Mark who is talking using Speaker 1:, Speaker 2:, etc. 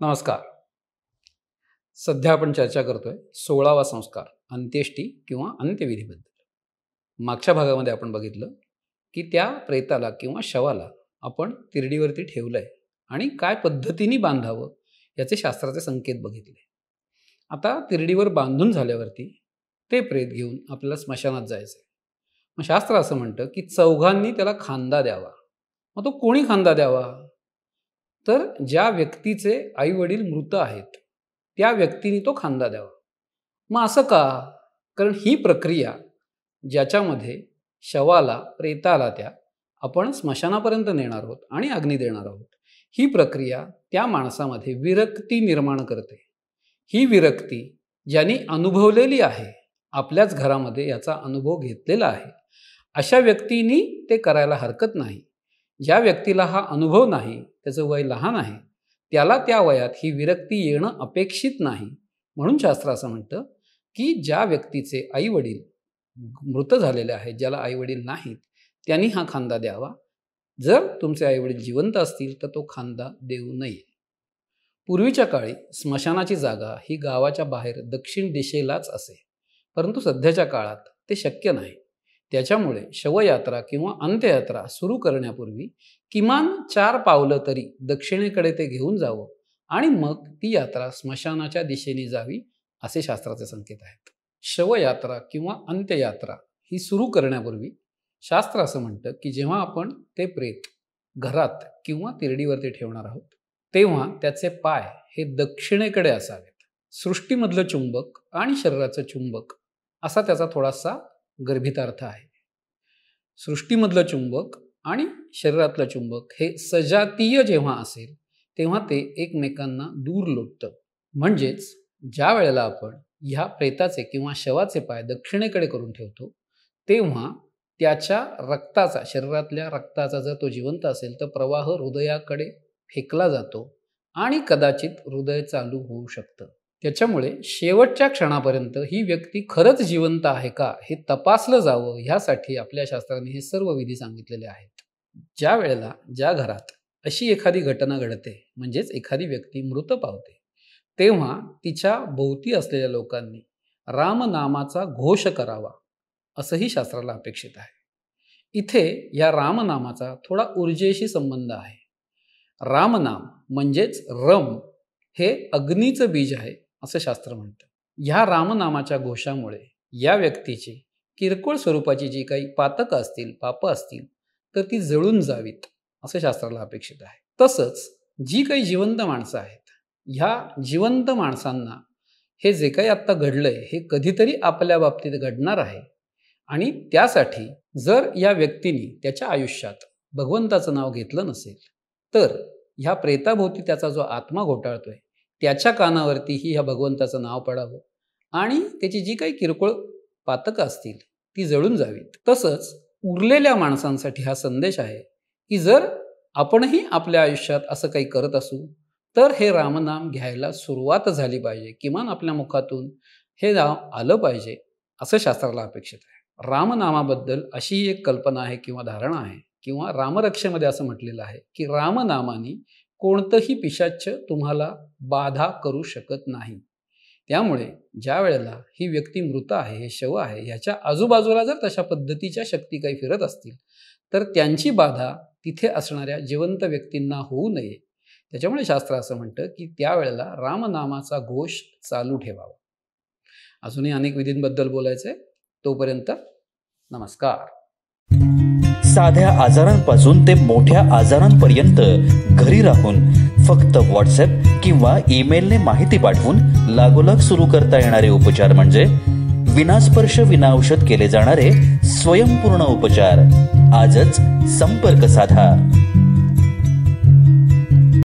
Speaker 1: नमस्कार. सध्या आपण चर्चा करतोय 16वा संस्कार अंत्येष्टी किंवा अंत्यविधीबद्दल. मागच्या भागामध्ये आपण बघितलं की त्या प्रेताला किंवा शवाला आपण तिरडीवरती ठेवलंय आणि काय पद्धतीने बांधावं याचे शास्त्राचे संकेत बघितले. आता तिरडीवर बांधून झाल्यावरती ते प्रेत घेऊन आपल्याला स्मशानात जायचं. मग शास्त्र असं म्हणतं की चौघांनी त्याला खांदा द्यावा. मग तो कोणी खांदा द्यावा? तर ज्या व्यक्तीचे आई वडील मृत आहेत त्या व्यक्तीने तो खांदा द्यावा. मग असं का? कारण ही प्रक्रिया ज्याच्यामध्ये शवाला प्रेताला त्या आपण स्मशानापर्यंत नेणार आहोत आणि अग्नी देणार आहोत, ही प्रक्रिया त्या माणसामध्ये विरक्ती निर्माण करते. ही विरक्ती ज्यांनी अनुभवलेली आहे, आपल्याच घरामध्ये याचा अनुभव घेतलेला आहे, अशा व्यक्तींनी ते करायला हरकत नाही. ज्या व्यक्तीला हा अनुभव नाही, त्याचं वय लहान आहे, त्याला त्या वयात ही विरक्ती येणं अपेक्षित नाही. म्हणून शास्त्र असं म्हणतं की ज्या व्यक्तीचे आई वडील मृत झालेले आहेत, ज्याला आई वडील नाहीत, त्यांनी हा खांदा द्यावा. जर तुमचे आई वडील जिवंत असतील तर तो खांदा देऊ नये. पूर्वीच्या काळी स्मशानाची जागा ही गावाच्या बाहेर दक्षिण दिशेलाच असे, परंतु सध्याच्या काळात ते शक्य नाही. त्याच्यामुळे शवयात्रा किंवा अंत्ययात्रा सुरू करण्यापूर्वी किमान 4 पावलं तरी दक्षिणेकडे ते घेऊन जावं आणि मग ती यात्रा स्मशानाच्या दिशेने जावी, असे शास्त्राचे संकेत आहेत. शवयात्रा किंवा अंत्ययात्रा ही सुरू करण्यापूर्वी शास्त्र असं म्हणतं की जेव्हा आपण ते प्रेत घरात किंवा तिरडीवरती ठेवणार आहोत तेव्हा त्याचे पाय हे दक्षिणेकडे असावेत. सृष्टीमधलं चुंबक आणि शरीराचं चुंबक असा त्याचा थोडासा गर्भितार्थ आहे. सृष्टीमधलं चुंबक आणि शरीरातलं चुंबक हे सजातीय जेव्हा असेल तेव्हा ते एकमेकांना दूर लोटतं. म्हणजेच ज्या वेळेला आपण ह्या प्रेताचे किंवा शवाचे पाय दक्षिणेकडे करून ठेवतो तेव्हा त्याच्या रक्ताचा, शरीरातल्या रक्ताचा जर तो जिवंत असेल तर प्रवाह हृदयाकडे फेकला जातो आणि कदाचित हृदय चालू होऊ शकतं. त्याच्यामुळे शेवटच्या क्षणापर्यंत ही व्यक्ती खरंच जिवंत आहे का हे तपासलं जावं, ह्यासाठी आपल्या शास्त्राने हे सर्व विधी सांगितलेले आहेत. ज्या वेळेला ज्या घरात अशी एखादी घटना घडते, म्हणजेच एखादी व्यक्ती मृत पावते, तेव्हा तिच्या भोवती असलेल्या लोकांनी रामनामाचा घोष करावा, असंही शास्त्राला अपेक्षित आहे. इथे या रामनामाचा थोडा ऊर्जेशी संबंध आहे. रामनाम म्हणजेच रम हे अग्नीचं बीज आहे असं शास्त्र म्हणतं. ह्या रामनामाच्या घोषामुळे या व्यक्तीची किरकोळ स्वरूपाची जी काही पातकं असतील, पापं असतील, तर ती जळून जावीत असं शास्त्राला अपेक्षित आहे. तसंच जी काही जिवंत माणसं आहेत, ह्या जिवंत माणसांना हे जे काही आत्ता घडलंय हे कधीतरी आपल्या बाबतीत घडणार आहे आणि त्यासाठी जर या व्यक्तीने त्याच्या आयुष्यात भगवंताचं नाव घेतलं नसेल तर ह्या प्रेताभोवती त्याचा जो आत्मा घोटाळतोय त्याच्या कानावरतीही ह्या भगवंताचं नाव पडावं आणि त्याची जी काही किरकोळ पातकं असतील ती जळून जावीत. तसंच उरलेल्या माणसांसाठी हा संदेश आहे की जर आपणही आपल्या आयुष्यात असं काही करत असू तर हे रामनाम घ्यायला सुरुवात झाली पाहिजे, किमान आपल्या मुखातून हे नाव आलं पाहिजे, असं शास्त्राला अपेक्षित आहे. रामनामाबद्दल अशी एक कल्पना आहे किंवा धारणा आहे किंवा रामरक्षेमध्ये असं म्हटलेलं आहे की रामनामाने कोणतंही पिशाच्च तुम्हाला बाधा करू शकत नाही. त्यामुळे ज्या वेळेला ही व्यक्ती मृत आहे, हे शव आहे, ह्याच्या आजूबाजूला जर तशा पद्धतीच्या शक्ती काही फिरत असतील तर त्यांची बाधा तिथे असणाऱ्या जिवंत व्यक्तींना होऊ नये. त्याच्यामुळे शास्त्र असं म्हणतं की त्यावेळेला रामनामाचा घोष चालू ठेवावा. अजूनही अनेक विधींबद्दल बोलायचं आहे. तोपर्यंत नमस्कार.
Speaker 2: साध्या आजारांपासून ते मोठ्या आजारांपर्यंत घरी राहून फक्त व्हॉट्सअप किंवा ईमेलने माहिती पाठवून लागोलाग सुरू करता येणारे उपचार म्हणजे विनास्पर्श विनाऔषध केले जाणारे स्वयंपूर्ण उपचार. आजच संपर्क साधा.